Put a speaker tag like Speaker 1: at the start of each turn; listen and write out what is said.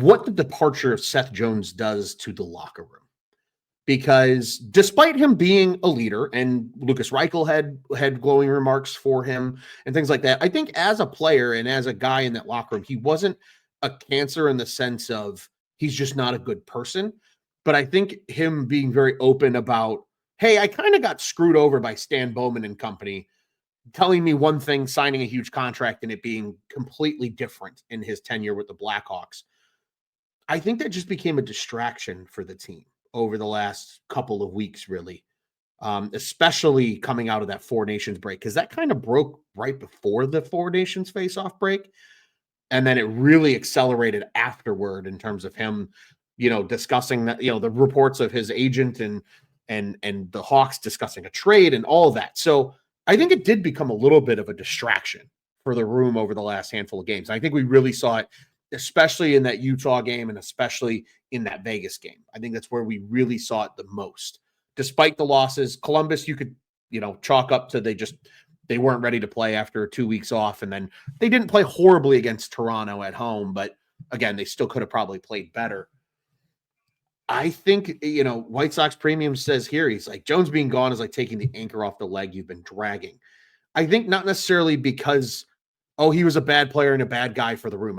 Speaker 1: what the departure of Seth Jones does to the locker room. Because despite him being a leader, and Lucas Reichel had glowing remarks for him and things like that, I think as a player and as a guy in that locker room, he wasn't a cancer in the sense of he's just not a good person. But I think him being very open about, hey, I kind of got screwed over by Stan Bowman and company, telling me one thing, signing a huge contract, and it being completely different in his tenure with the Blackhawks. I think that just became a distraction for the team over the last couple of weeks, really, especially coming out of that Four Nations break, because that kind of broke right before the Four Nations face-off break. And then it really accelerated afterward in terms of him, discussing that, the reports of his agent and the Hawks discussing a trade and all of that. So I think it did become a little bit of a distraction for the room over the last handful of games. I think we really saw it, especially in that Utah game and especially in that Vegas game. I think that's where we really saw it the most. Despite the losses, Columbus, you could, chalk up to they weren't ready to play after 2 weeks off. And then they didn't play horribly against Toronto at home, but again, they still could have probably played better. I think, White Sox Premium says here, he's like, Jones being gone is like taking the anchor off the leg you've been dragging. I think not necessarily because, he was a bad player and a bad guy for the room.